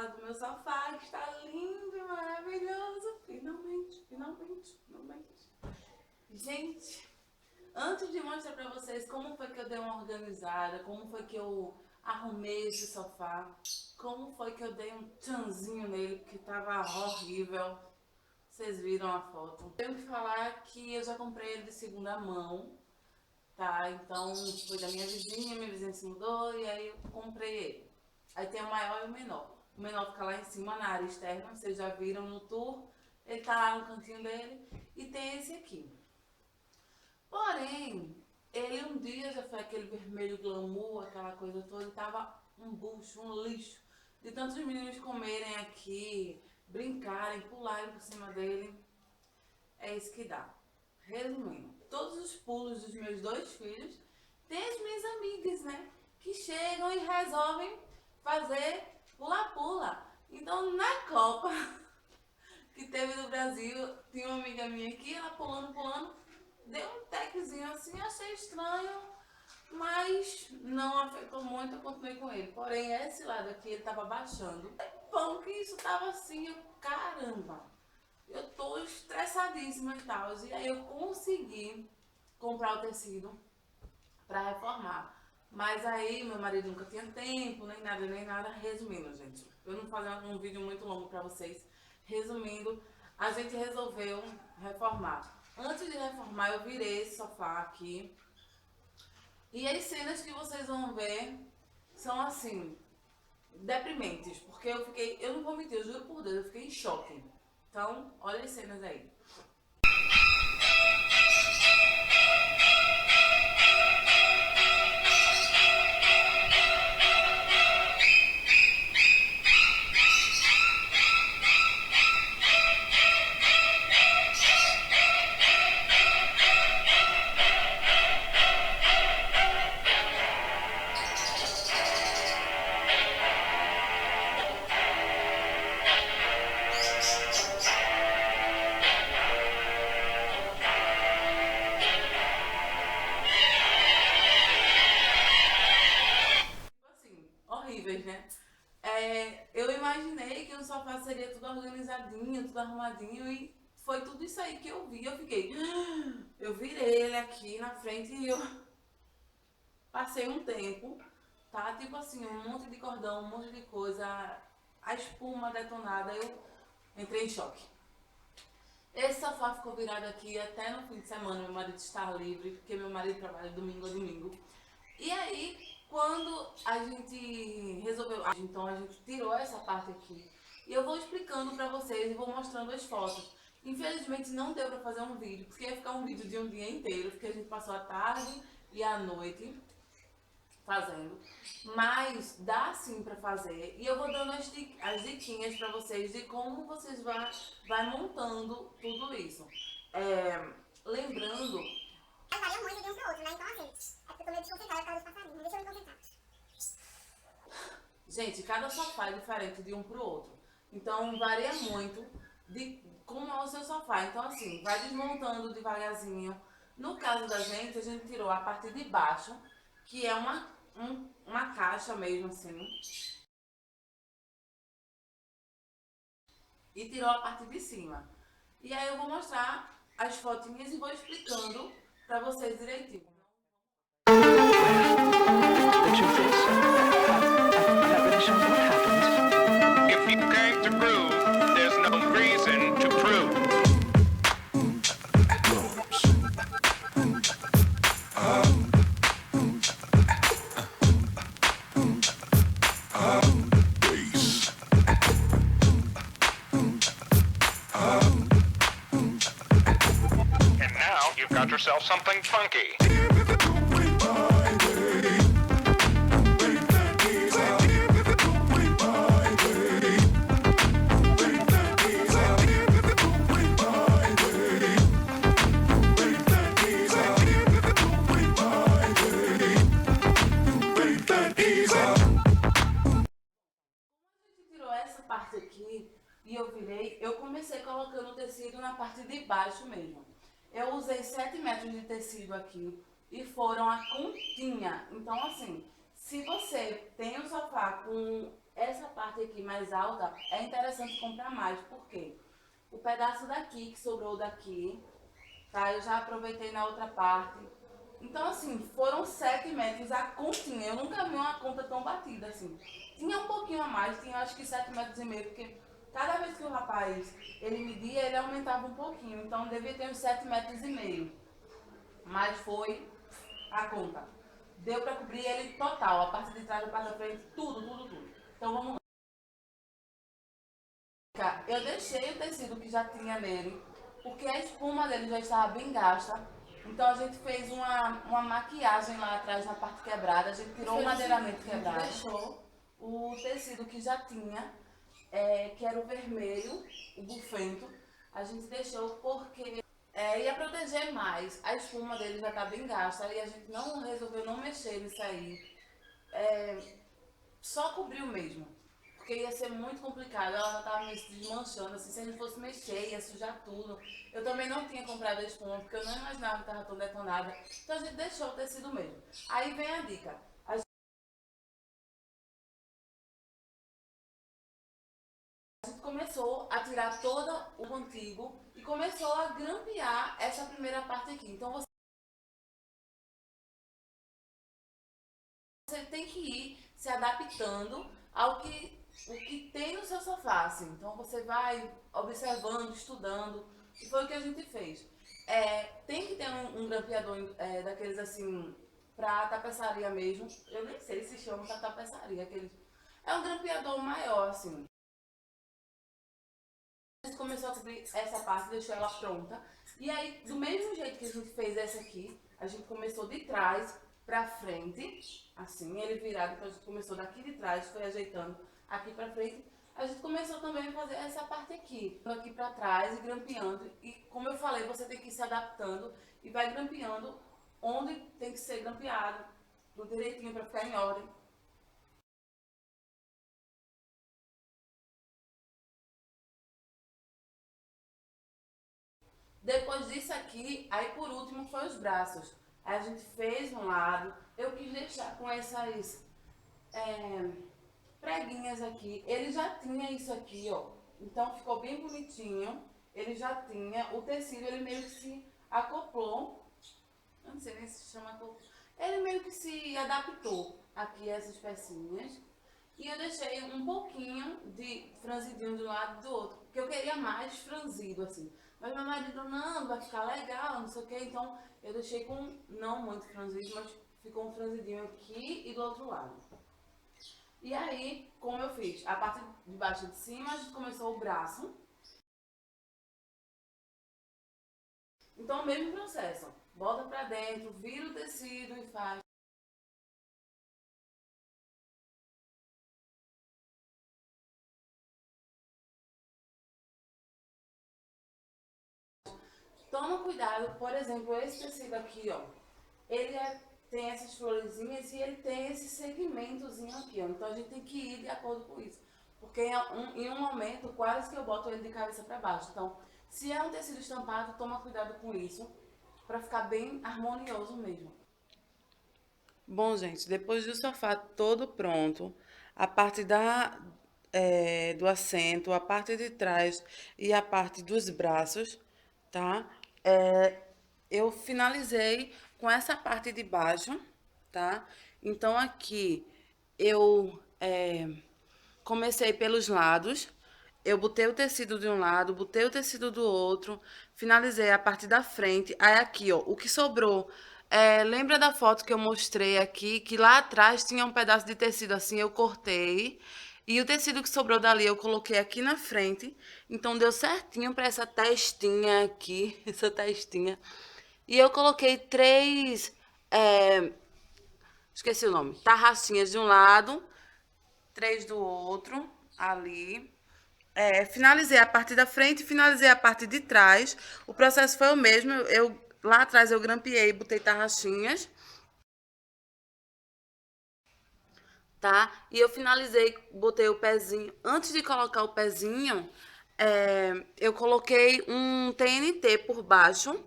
lado do meu sofá, que está lindo e maravilhoso. Finalmente, finalmente, finalmente. Gente, antes de mostrar pra vocês como foi que eu dei uma organizada, como foi que eu arrumei esse sofá, como foi que eu dei um tchanzinho nele, porque tava horrível. Vocês viram a foto. Tenho que falar que eu já comprei ele de segunda mão, tá? Então foi da minha vizinha se mudou e aí eu comprei ele. Aí tem o maior e o menor. O menor fica lá em cima na área externa, vocês já viram no tour. Ele tá lá no cantinho dele. E tem esse aqui. Porém, ele um dia já foi aquele vermelho glamour, aquela coisa toda, e tava um bucho, um lixo. De tantos meninos comerem aqui, brincarem, pularem por cima dele. É isso que dá. Resumindo, todos os pulos dos meus dois filhos tem as minhas amigas, né? Que chegam e resolvem fazer pula-pula. Então, na Copa que teve no Brasil, tinha uma amiga minha aqui, ela pulando, pulando, deu um techzinho assim, achei estranho, mas não afetou muito, eu continuei com ele. Porém, esse lado aqui, ele tava baixando. É bom que isso tava assim, eu, caramba, eu tô estressadíssima e tal. E aí eu consegui comprar o tecido pra reformar. Mas aí meu marido nunca tinha tempo, nem nada, nem nada. Resumindo, gente, eu não fazer um vídeo muito longo pra vocês. Resumindo, a gente resolveu reformar. Antes de reformar, eu virei esse sofá aqui. E as cenas que vocês vão ver são assim, deprimentes. Porque eu não vou mentir, eu juro por Deus, eu fiquei em choque. Então, olha as cenas aí. Assim, horríveis, né? Eu imaginei que o sofá seria tudo organizadinho, tudo arrumadinho e foi tudo isso aí que eu vi. Eu fiquei. Eu virei ele aqui na frente e eu passei um tempo, tá? Tipo assim, um monte de cordão, um monte de coisa, a espuma detonada, eu entrei em choque. Esse sofá ficou virado aqui até no fim de semana, meu marido está livre, porque meu marido trabalha domingo a domingo. E aí, quando a gente resolveu, então a gente tirou essa parte aqui. E eu vou explicando pra vocês e vou mostrando as fotos. Infelizmente não deu pra fazer um vídeo, porque ia ficar um vídeo de um dia inteiro, porque a gente passou a tarde e a noite fazendo. Mas dá sim pra fazer. E eu vou dando as diquinhas pra vocês de como vocês vai montando tudo isso. Lembrando... Varia muito de um pro outro, né? Então assim, é porque eu tô meio desconcentrada por causa dos passarinhos, deixa eu me concentrar. Gente, cada sofá é diferente de um pro outro. Então varia muito de como é o seu sofá. Então assim, vai desmontando devagarzinho. No caso da gente, a gente tirou a parte de baixo, que é uma caixa mesmo assim. E tirou a parte de cima. E aí eu vou mostrar as fotinhas e vou explicando pra vocês direitinho. The truth is, I'm not really sure what happened. If you came to groove, there's no reason to prove. And now you've got yourself something funky. Parte aqui e eu virei, eu comecei colocando o tecido na parte de baixo mesmo. Eu usei 7 metros de tecido aqui e foram a continha. Então assim, se você tem um sofá com essa parte aqui mais alta é interessante comprar mais, porque o pedaço daqui, que sobrou daqui, tá? Eu já aproveitei na outra parte. Então, assim, foram 7 metros a continha. Eu nunca vi uma conta tão batida, assim. Tinha um pouquinho a mais, tinha acho que 7,5 metros, porque cada vez que o rapaz, ele media, ele aumentava um pouquinho. Então, devia ter uns 7,5 metros. Mas foi a conta. Deu pra cobrir ele total, a parte de trás, a parte da frente, tudo. Então, vamos lá. Eu deixei o tecido que já tinha nele, porque a espuma dele já estava bem gasta. Então a gente fez uma maquiagem lá atrás na parte quebrada, a gente tirou o madeiramento quebrado, deixou o tecido que já tinha, que era o vermelho, o bufento, a gente deixou porque ia proteger mais. A espuma dele já está bem gasta e a gente não resolveu não mexer nisso aí, só cobriu mesmo. Porque ia ser muito complicado, ela já estava meio se desmanchando, assim, se a gente fosse mexer, ia sujar tudo. Eu também não tinha comprado a espuma, porque eu não imaginava que estava tão detonada. Então a gente deixou o tecido mesmo. Aí vem a dica. A gente começou a tirar todo o antigo e começou a grampear essa primeira parte aqui. Então você tem que ir se adaptando ao que o que tem no seu sofá, assim. Então você vai observando, estudando, e foi o que a gente fez. Tem que ter um grampeador daqueles assim, pra tapeçaria mesmo. Eu nem sei se chama pra tapeçaria, aqueles. É um grampeador maior, assim. A gente começou a cobrir essa parte, deixou ela pronta. E aí, do mesmo jeito que a gente fez essa aqui, a gente começou de trás pra frente, assim, ele virado, então a gente começou daqui de trás, foi ajeitando aqui pra frente. A gente começou também a fazer essa parte aqui pra trás e grampeando. E como eu falei, você tem que ir se adaptando e vai grampeando onde tem que ser grampeado, tudo direitinho pra ficar em ordem. Depois disso aqui, aí por último foi os braços. Aí a gente fez um lado, eu quis deixar com essas preguinhas aqui. Ele já tinha isso aqui, ó. Então ficou bem bonitinho. Ele já tinha. O tecido, ele meio que se acoplou. Eu não sei nem se chama acoplou. Ele meio que se adaptou aqui a essas pecinhas. E eu deixei um pouquinho de franzidinho de um lado e do outro. Porque eu queria mais franzido, assim. Mas meu marido, não, vai ficar legal, não sei o que. Então eu deixei com não muito franzido, mas ficou um franzidinho aqui e do outro lado. E aí, como eu fiz? A parte de baixo e de cima, a gente começou o braço. Então, o mesmo processo. Bota pra dentro, vira o tecido e faz. Toma cuidado, por exemplo, esse tecido aqui, ó. Ele tem essas florezinhas e ele tem esse segmentozinho aqui, ó. Então, a gente tem que ir de acordo com isso. Porque em um momento, quase que eu boto ele de cabeça pra baixo. Então, se é um tecido estampado, toma cuidado com isso, pra ficar bem harmonioso mesmo. Bom, gente, depois do sofá todo pronto, a parte do assento, a parte de trás e a parte dos braços, tá? Eu finalizei com essa parte de baixo, tá? Então, aqui eu comecei pelos lados, eu botei o tecido de um lado, botei o tecido do outro, finalizei a parte da frente. Aí aqui, ó, o que sobrou, lembra da foto que eu mostrei aqui, que lá atrás tinha um pedaço de tecido assim, eu cortei. E o tecido que sobrou dali eu coloquei aqui na frente. Então deu certinho para essa testinha aqui, essa testinha. E eu coloquei 3, esqueci o nome, tarraxinhas de um lado, 3 do outro, ali. Finalizei a parte da frente, finalizei a parte de trás. O processo foi o mesmo. Lá atrás eu grampeei, botei tarraxinhas, tá? E eu finalizei, botei o pezinho. Antes de colocar o pezinho, eu coloquei um TNT por baixo.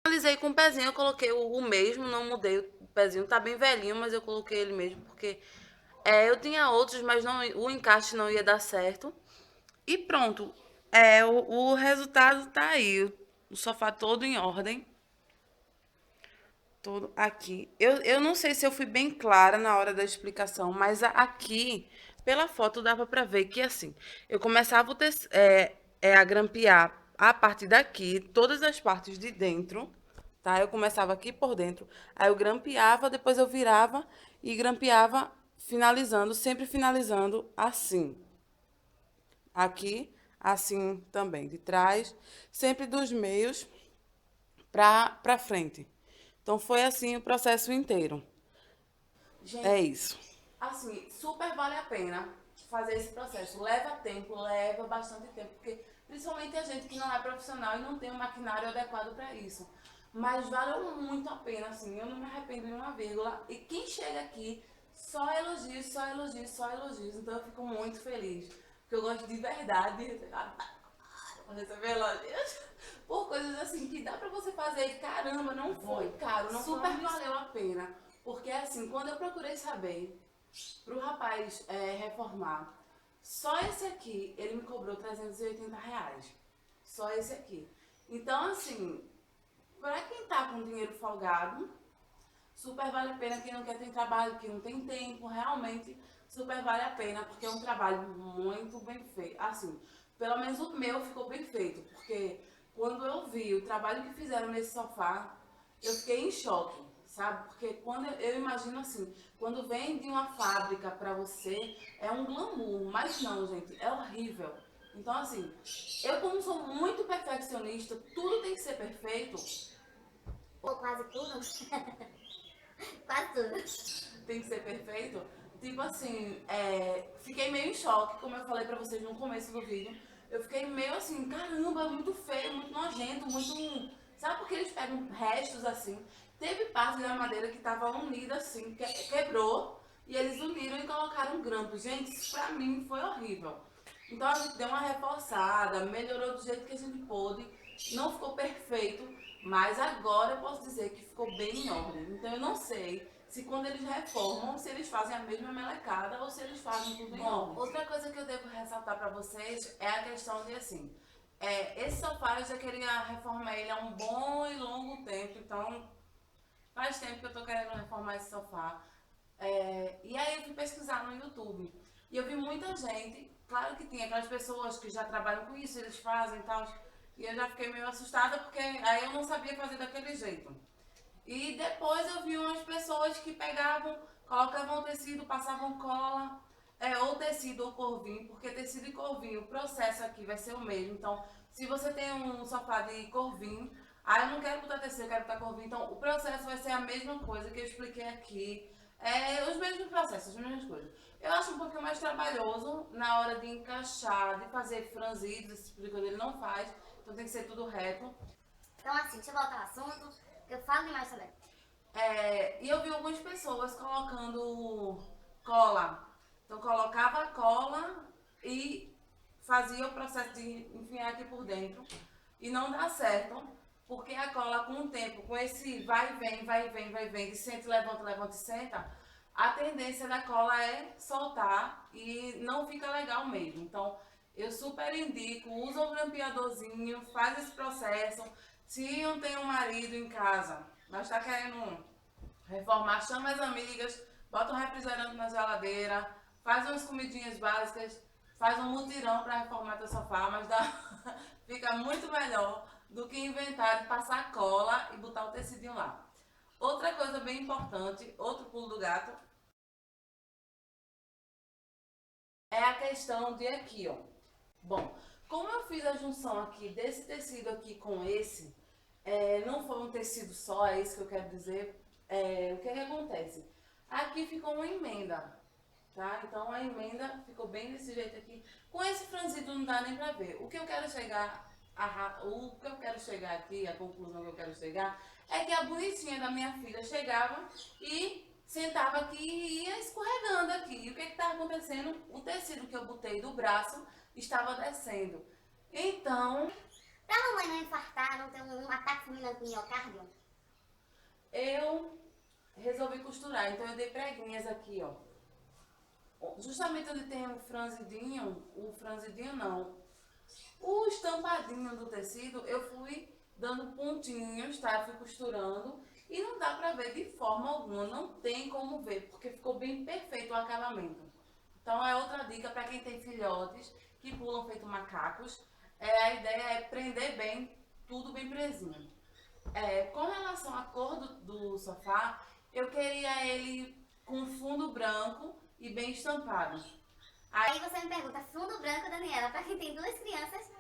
Finalizei com o pezinho, eu coloquei o mesmo, não mudei pezinho tá bem velhinho, mas eu coloquei ele mesmo porque eu tinha outros, mas não, o encaixe não ia dar certo. E pronto, o resultado tá aí, o sofá todo em ordem. Todo aqui. Eu não sei se eu fui bem clara na hora da explicação, mas aqui, pela foto, dava para ver que assim, eu começava a grampear a parte daqui, todas as partes de dentro, tá? Eu começava aqui por dentro, aí eu grampeava, depois eu virava e grampeava, finalizando, sempre finalizando assim. Aqui, assim também, de trás, sempre dos meios para frente. Então foi assim o processo inteiro. Gente, É isso. assim, super vale a pena fazer esse processo. Leva tempo, leva bastante tempo, porque principalmente a gente que não é profissional e não tem um maquinário adequado para isso. Mas valeu muito a pena, assim, eu não me arrependo de uma vírgula. E quem chega aqui, só elogios, só elogios, só elogios. Então eu fico muito feliz, porque eu gosto de verdade. Receber elogios por coisas assim que dá pra você fazer. Caramba, não foi caro, não super valeu a pena. Porque assim, quando eu procurei saber pro rapaz reformar, só esse aqui ele me cobrou R$ 380. Só esse aqui. Então assim, pra quem tá com dinheiro folgado, super vale a pena. Quem não quer ter trabalho, que não tem tempo, realmente super vale a pena, porque é um trabalho muito bem feito. Assim, pelo menos o meu ficou bem feito, porque quando eu vi o trabalho que fizeram nesse sofá, eu fiquei em choque, sabe? Porque quando eu imagino assim, quando vem de uma fábrica pra você, é um glamour, mas não, gente, é horrível. Então assim, eu como sou muito perfeccionista, tudo tem que ser perfeito, Ou quase tudo. Quase tudo. tem que ser perfeito. Tipo assim, fiquei meio em choque, como eu falei pra vocês no começo do vídeo. Eu fiquei meio assim, caramba, muito feio, muito nojento, muito. Sabe porque eles pegam restos assim? Teve parte da madeira que tava unida assim, quebrou, e eles uniram e colocaram grampo. Gente, isso pra mim foi horrível. Então a gente deu uma reforçada, melhorou do jeito que a gente pôde. Não ficou perfeito, mas agora eu posso dizer que ficou bem em ordem. Então eu não sei se quando eles reformam, se eles fazem a mesma melecada ou se eles fazem tudo em ordem. Outra coisa que eu devo ressaltar pra vocês é a questão de assim, esse sofá eu já queria reformar ele há um bom e longo tempo, então faz tempo que eu tô querendo reformar esse sofá. E aí eu fui pesquisar no YouTube e eu vi muita gente, claro que tinha aquelas pessoas que já trabalham com isso, eles fazem e tal, e eu já fiquei meio assustada porque aí eu não sabia fazer daquele jeito. E depois eu vi umas pessoas que pegavam, colocavam o tecido, passavam cola, ou tecido ou corvinho, porque tecido e corvinho, o processo aqui vai ser o mesmo. Então, se você tem um sofá de corvinho, eu não quero botar tecido, eu quero botar corvinho, então o processo vai ser a mesma coisa que eu expliquei aqui. Os mesmos processos, as mesmas coisas. Eu acho um pouquinho mais trabalhoso na hora de encaixar, de fazer franzidos, esse tipo de coisa ele não faz, então tem que ser tudo reto. Então assim, deixa eu voltar ao assunto, que eu falo demais também. E eu vi algumas pessoas colocando cola. Então colocava a cola e fazia o processo de enfiar aqui por dentro. E não dá certo, porque a cola com o tempo, com esse vai e vem, vai e vem, vai e vem, de senta, levanta e senta, a tendência da cola é soltar e não fica legal mesmo. Então eu super indico, usa o grampeadorzinho, faz esse processo. Se não tem um marido em casa, mas está querendo reformar, chama as amigas, bota um refrigerante na geladeira, faz umas comidinhas básicas, faz um mutirão para reformar teu sofá, mas fica muito melhor do que inventar de passar cola e botar o tecidinho lá. Outra coisa bem importante, outro pulo do gato, é a questão de aqui, ó. Bom, como eu fiz a junção aqui desse tecido aqui com esse, não foi um tecido só, é isso que eu quero dizer. O que acontece? Aqui ficou uma emenda, tá? Então a emenda ficou bem desse jeito aqui. Com esse franzido não dá nem pra ver. O que eu quero chegar, aqui, a conclusão que eu quero chegar, é que a bonitinha da minha filha chegava e sentava aqui e ia escorregando aqui. E o que estava acontecendo? O tecido que eu botei do braço estava descendo. Então, Pra mamãe não infartar, não ter um ataque fulminante miocárdio, eu resolvi costurar. Então eu dei preguinhas aqui, ó. Justamente onde tem o franzidinho não, o estampadinho do tecido, eu fui dando pontinhos, tá? Fui costurando e não dá pra ver de forma alguma, não tem como ver, porque ficou bem perfeito o acabamento. Então é outra dica para quem tem filhotes que pulam feito macacos. A ideia é prender bem, tudo bem presinho. Com relação à cor do sofá, eu queria ele com fundo branco e bem estampado. Aí você me pergunta, fundo branco, Daniela, pra quem tem 2 crianças?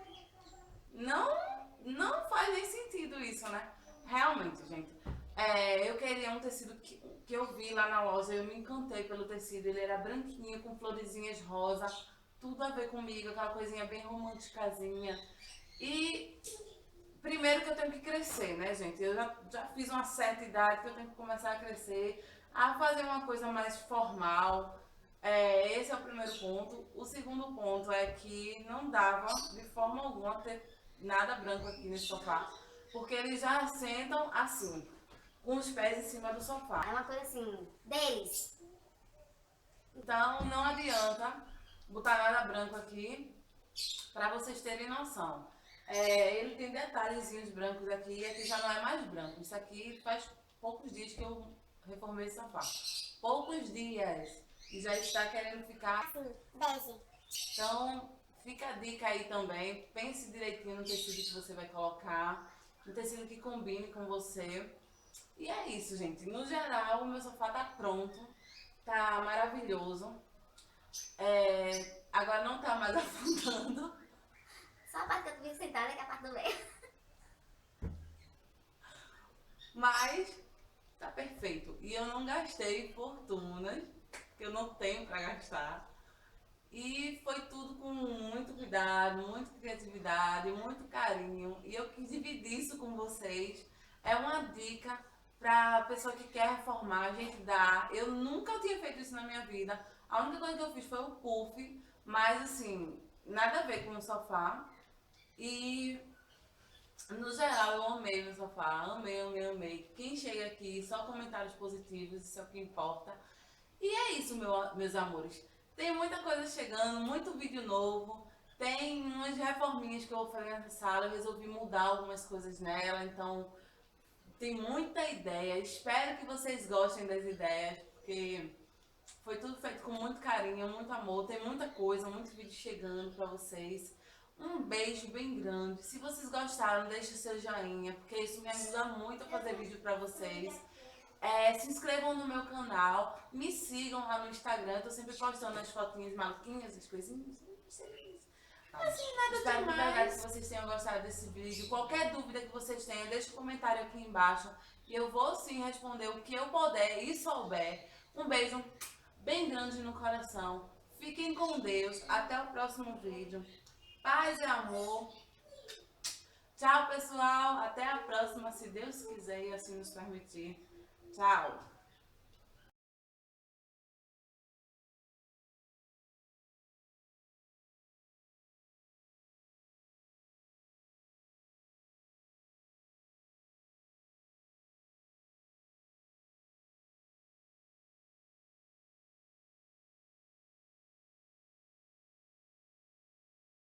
Não faz nem sentido isso, né? Realmente, gente. Eu queria um tecido que eu vi lá na loja, eu me encantei pelo tecido. Ele era branquinho, com florezinhas rosa, tudo a ver comigo, aquela coisinha bem românticazinha. E primeiro que eu tenho que crescer, né, gente? Eu já fiz uma certa idade que eu tenho que começar a crescer, a fazer uma coisa mais formal. Esse é o primeiro ponto. O segundo ponto é que não dava de forma alguma ter nada branco aqui nesse sofá, porque eles já sentam assim, com os pés em cima do sofá. É uma coisa assim, deles. Então não adianta botar nada branco aqui, para vocês terem noção. Ele tem detalhezinhos brancos aqui, e aqui já não é mais branco. Isso aqui faz poucos dias que eu reformei esse sofá. Poucos dias. E já está querendo ficar Assim, bege. Então, fica a dica aí também. Pense direitinho no tecido que você vai colocar, um tecido que combine com você. E é isso, gente. No geral, o meu sofá tá pronto, tá maravilhoso. Agora não tá mais afundando, Só a parte que eu fico sentada, que é a parte do meio. mas tá perfeito. E eu não gastei fortunas, que eu não tenho pra gastar. E foi tudo com muito cuidado, muita criatividade, muito carinho. E eu quis dividir isso com vocês. É uma dica para pessoa que quer reformar, a gente dá. Eu nunca tinha feito isso na minha vida. A única coisa que eu fiz foi o puff, mas assim, nada a ver com o sofá. E no geral eu amei meu sofá, amei. Quem chega aqui, só comentários positivos, isso é o que importa. E é isso, meus amores. Tem muita coisa chegando, muito vídeo novo. Tem umas reforminhas que eu vou fazer nessa sala. Eu resolvi mudar algumas coisas nela, então tem muita ideia. Espero que vocês gostem das ideias, porque foi tudo feito com muito carinho, muito amor. Tem muita coisa, muito vídeo chegando pra vocês. Um beijo bem grande. Se vocês gostaram, deixe o seu joinha, porque isso me ajuda muito a fazer vídeo pra vocês. Se inscrevam no meu canal, me sigam lá no Instagram, eu tô sempre postando as fotinhas maluquinhas, as coisinhas, não sei isso. Assim, nada Espero demais. de verdade Que vocês tenham gostado desse vídeo. Qualquer dúvida que vocês tenham, deixa um comentário aqui embaixo e eu vou sim responder o que eu puder e souber. Um beijo bem grande no coração. Fiquem com Deus. Até o próximo vídeo. Paz e amor. Tchau, pessoal. Até a próxima, se Deus quiser e assim nos permitir. Tchau!